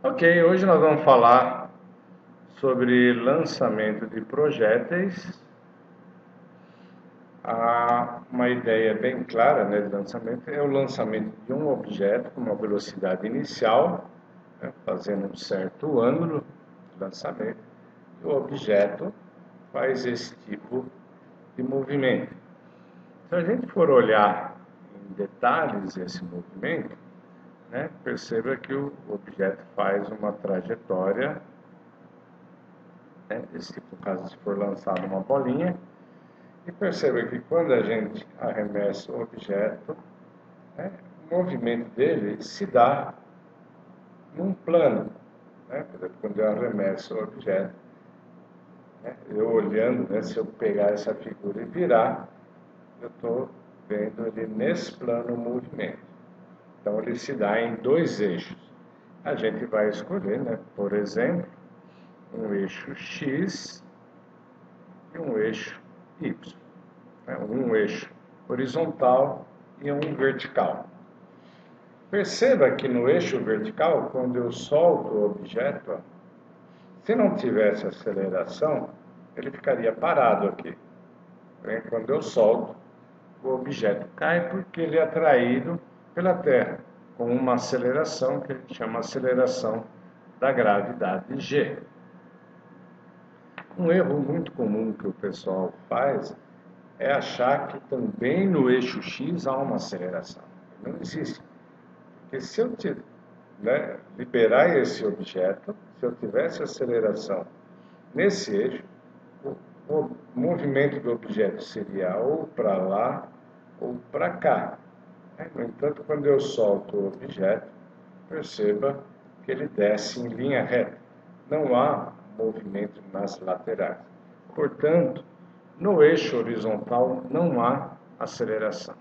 Ok, hoje nós vamos falar sobre lançamento de projéteis. Uma ideia bem clara, né, de lançamento é o lançamento de um objeto com uma velocidade inicial, né, fazendo um certo ângulo de lançamento, e o objeto faz esse tipo de movimento. Se a gente for olhar em detalhes esse movimento, né, perceba que o objeto faz uma trajetória, né, esse tipo, no caso, se for lançado uma bolinha, e perceba que quando a gente arremessa o objeto, né, o movimento dele se dá num plano. Né? Por exemplo, quando eu arremesso o objeto, né, eu olhando, né, se eu pegar essa figura e virar, eu estou vendo ele nesse plano o movimento. Então ele se dá em dois eixos. A gente vai escolher, né, por exemplo, um eixo X e um eixo Y. Né, um eixo horizontal e um vertical. Perceba que no eixo vertical, quando eu solto o objeto, se não tivesse aceleração, ele ficaria parado aqui. Quando eu solto, o objeto cai porque ele é atraído pela Terra, com uma aceleração que a gente chama aceleração da gravidade G. Um erro muito comum que o pessoal faz é achar que também no eixo X há uma aceleração. Não existe. Porque se eu liberar esse objeto, se eu tivesse aceleração nesse eixo, o movimento do objeto seria ou para lá ou para cá. No entanto, quando eu solto o objeto, perceba que ele desce em linha reta. Não há movimento nas laterais. Portanto, no eixo horizontal não há aceleração.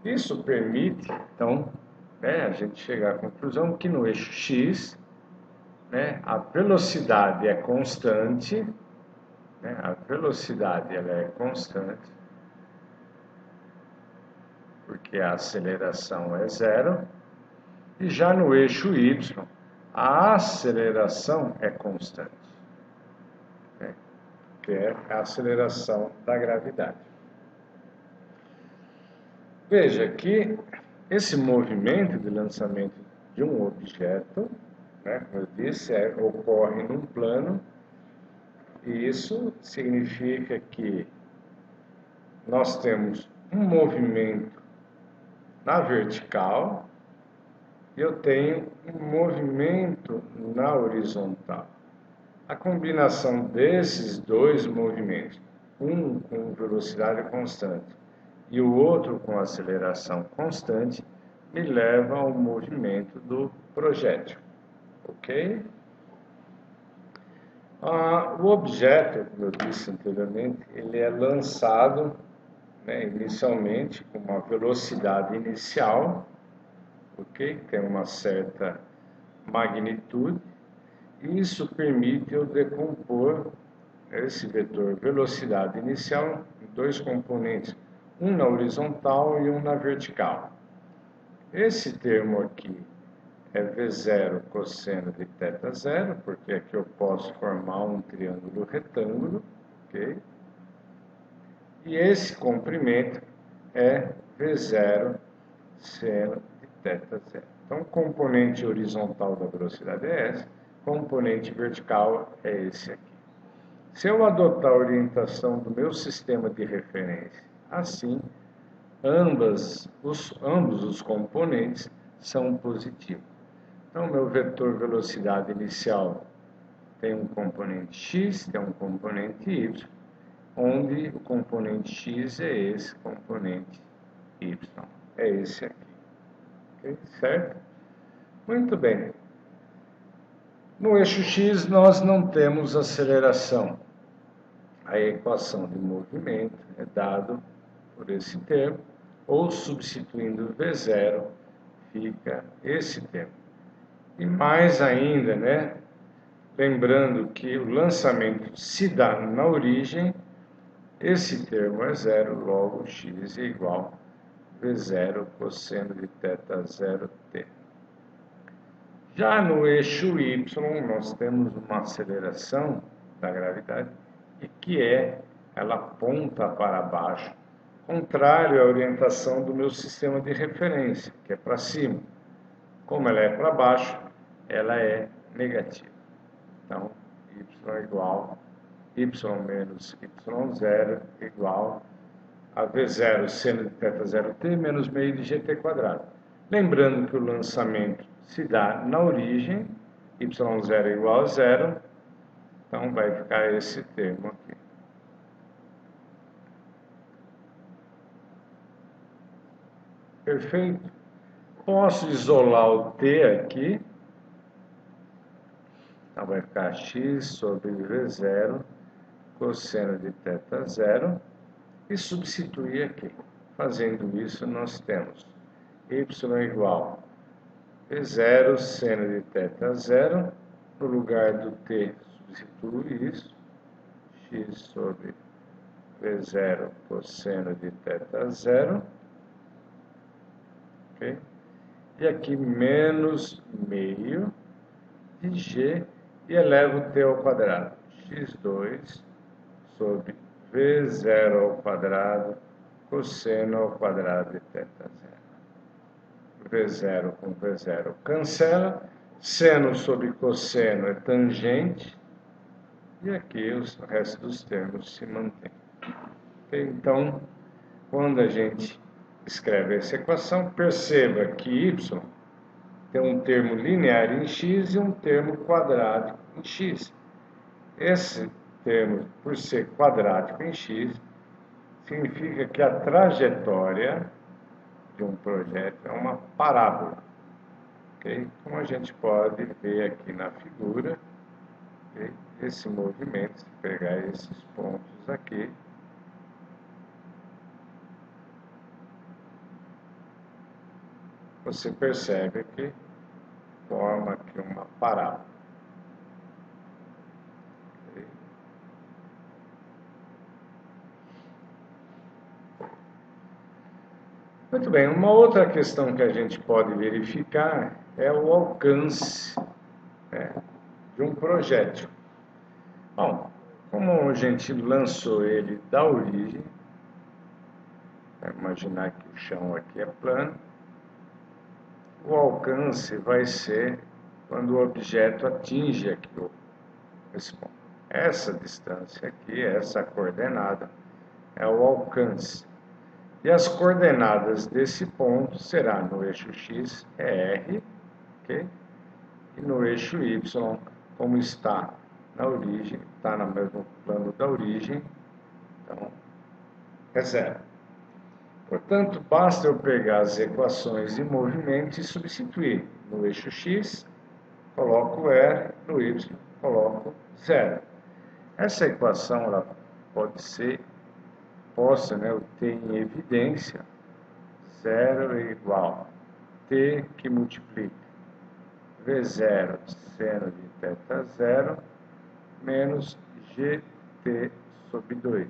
Isso permite, então, né, a gente chegar à conclusão que no eixo X, né, a velocidade é constante, né, a velocidade ela é constante, porque a aceleração é zero, e já no eixo Y, a aceleração é constante, né, que é a aceleração da gravidade. Veja que esse movimento de lançamento de um objeto, né, como eu disse, ocorre num plano, e isso significa que nós temos um movimento na vertical e eu tenho um movimento na horizontal. A combinação desses dois movimentos, um com velocidade constante e o outro com aceleração constante, me leva ao movimento do projétil. Ok? O objeto, como eu disse anteriormente, ele é lançado, né, inicialmente com uma velocidade inicial, ok? Tem uma certa magnitude, e isso permite eu decompor esse vetor velocidade inicial em dois componentes, um na horizontal e um na vertical. Esse termo aqui é V0 cosseno de θ zero, porque aqui eu posso formar um triângulo retângulo, ok? E esse comprimento é V0 seno de θ zero. Então, o componente horizontal da velocidade é esse, componente vertical é esse aqui. Se eu adotar a orientação do meu sistema de referência assim, ambos os componentes são positivos. Então, meu vetor velocidade inicial tem um componente x, tem um componente y, onde o componente x é esse componente y, é esse aqui. Okay? Certo? Muito bem. No eixo x nós não temos aceleração. A equação de movimento é dado por esse termo, ou substituindo V0, fica esse termo. E mais ainda, né, lembrando que o lançamento se dá na origem, esse termo é zero, logo x é igual a V0 cosseno de θ zero t. Já no eixo Y, nós temos uma aceleração da gravidade, e que ela aponta para baixo, contrário à orientação do meu sistema de referência, que é para cima. Como ela é para baixo, ela é negativa. Então, y é igual y menos y0 igual a V0 seno de θ0t menos meio de gt quadrado. Lembrando que o lançamento se dá na origem, y0 é igual a 0, então vai ficar esse termo aqui. Perfeito? Posso isolar o t aqui, então vai ficar x sobre V0 cosseno de θ0 e substituir aqui. Fazendo isso, nós temos y igual a V0 seno de θ0, no lugar do t, substituo isso, x sobre V0 cosseno de θ0, ok? E aqui menos meio de g, e elevo t ao quadrado, x2 sobre V0 ao quadrado cosseno ao quadrado de θ0. V0 com V0 cancela, seno sobre cosseno é tangente, e aqui o resto dos termos se mantém. Então, quando a gente escreve essa equação, perceba que y tem um termo linear em x e um termo quadrático em x. Esse termo, por ser quadrático em x, significa que a trajetória de um projeto é uma parábola. Okay? Como a gente pode ver aqui na figura, okay? Esse movimento, se pegar esses pontos aqui, você percebe que forma aqui uma parábola. Okay? Muito bem, uma outra questão que a gente pode verificar é o alcance, né, de um projétil. Bom, como a gente lançou ele da origem, imaginar que o chão aqui é plano, o alcance vai ser quando o objeto atinge aqui esse ponto. Essa distância aqui, essa coordenada, é o alcance. E as coordenadas desse ponto será no eixo x, é r, okay? E no eixo y, como está na origem, está no mesmo plano da origem, então é 0. Portanto, basta eu pegar as equações de movimento e substituir. No eixo x, coloco r, no y, coloco 0. Essa equação ela pode ser posta, né, o t em evidência, 0 é igual a t que multiplica V0 seno de θ0 menos gt sobre 2.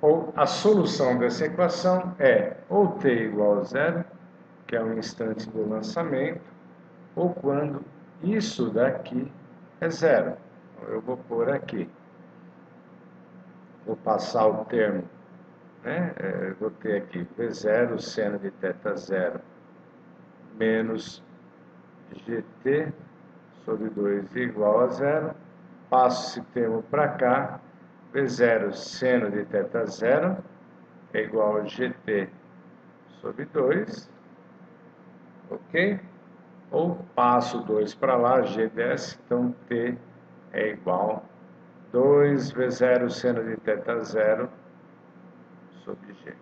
Ou a solução dessa equação é ou t igual a 0, que é o instante do lançamento, ou quando isso daqui é 0. Então, eu vou pôr aqui. Vou passar o termo, né? Vou ter aqui V0 seno de θ0 menos gt sobre 2 igual a 0. Passo esse termo para cá. V0 seno de θ0 é igual a gt sobre 2. Ok? Ou passo 2 para lá, g desce, então t é igual a 2V0 seno de θ0 sobre g.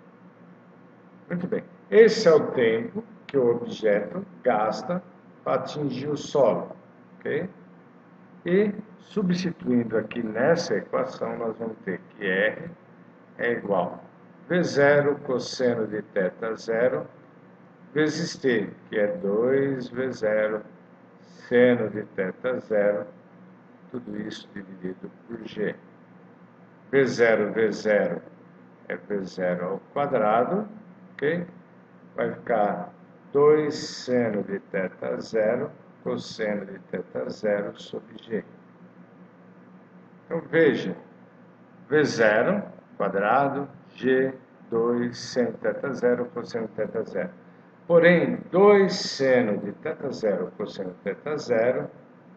Muito bem. Esse é o tempo que o objeto gasta para atingir o solo. Ok? E, substituindo aqui nessa equação, nós vamos ter que R é igual a V0 cosseno de θ0 vezes T, que é 2V0 seno de θ0, tudo isso dividido por G. V0, V0 é V0 ao quadrado, ok? Vai ficar 2 seno de θ0 cosseno de θ0 sobre g. Então, veja, V0 quadrado, G, 2 seno de θ0 cosseno de θ0. Porém, 2 seno de θ0 cosseno de θ0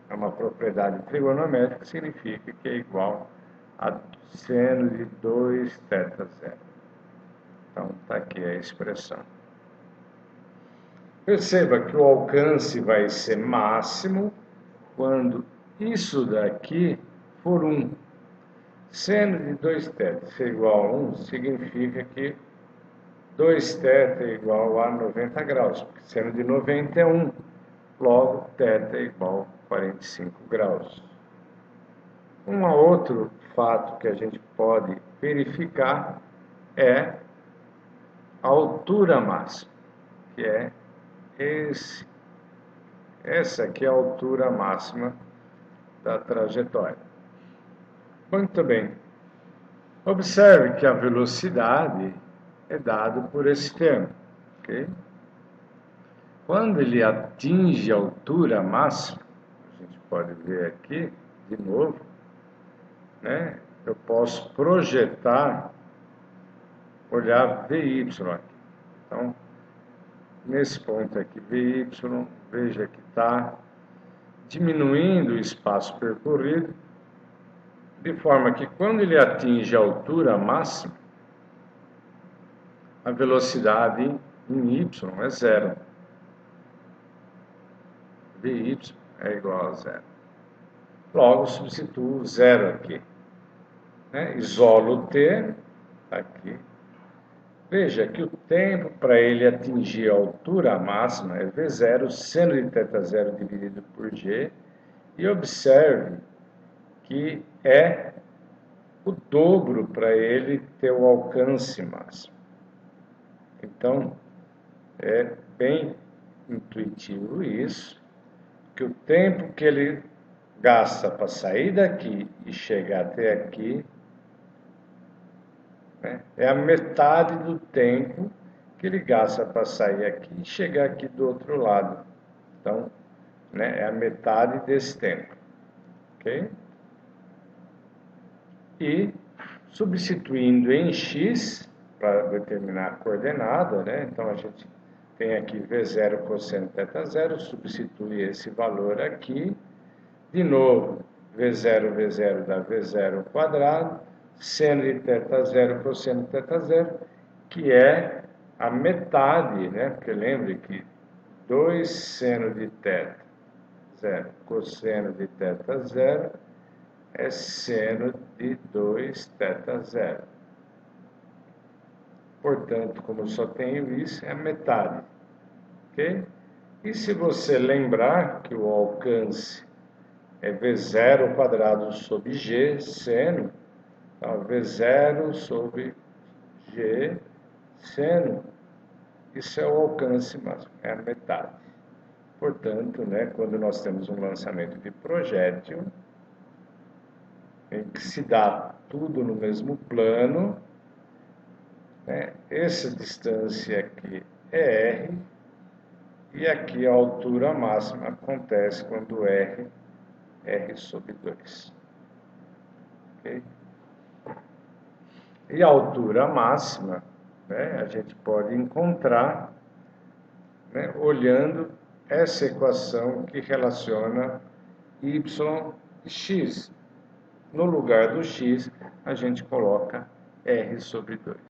é uma propriedade trigonométrica que significa que é igual a seno de 2 θ0. Então, está aqui a expressão. Perceba que o alcance vai ser máximo quando isso daqui for 1. Seno de 2θ ser igual a 1 significa que 2θ é igual a 90 graus, porque seno de 90 é 1, logo θ é igual a 45 graus. Um outro fato que a gente pode verificar é a altura máxima, que é essa aqui é a altura máxima da trajetória. Muito bem. Observe que a velocidade é dada por esse termo, ok? Quando ele atinge a altura máxima, a gente pode ver aqui, de novo, né? Eu posso projetar, olhar VY aqui. Então, nesse ponto aqui, VY, veja que está diminuindo o espaço percorrido, de forma que quando ele atinge a altura máxima, a velocidade em y é zero. Vy é igual a zero. Logo, substituo zero aqui. Né? Isolo o t, aqui. Veja que o tempo para ele atingir a altura máxima é V0, seno de θ0 dividido por g. E observe que é o dobro para ele ter o alcance máximo. Então, é bem intuitivo isso, que o tempo que ele gasta para sair daqui e chegar até aqui, né, é a metade do tempo que ele gasta para sair aqui e chegar aqui do outro lado. Então, né, é a metade desse tempo. Ok? E, substituindo em x, para determinar a coordenada, né? Então, a gente tem aqui V0 cosseno de θ0, substitui esse valor aqui. De novo, V0 dá V0 quadrado, seno de θ0 cosseno de θ0, que é a metade, né? Porque lembre que 2 seno de θ0 cosseno de θ0 é seno de 2 θ0. Portanto, como eu só tenho isso, é a metade. Ok? E se você lembrar que o alcance é V0 quadrado sobre G, seno, então V0 sobre G, seno, isso é o alcance máximo, é a metade. Portanto, né, quando nós temos um lançamento de projétil, em que se dá tudo no mesmo plano, né, essa distância aqui é R, e aqui a altura máxima acontece quando R sobre 2. Okay? E a altura máxima, né, a gente pode encontrar, né, olhando essa equação que relaciona y e x. No lugar do x, a gente coloca R sobre 2.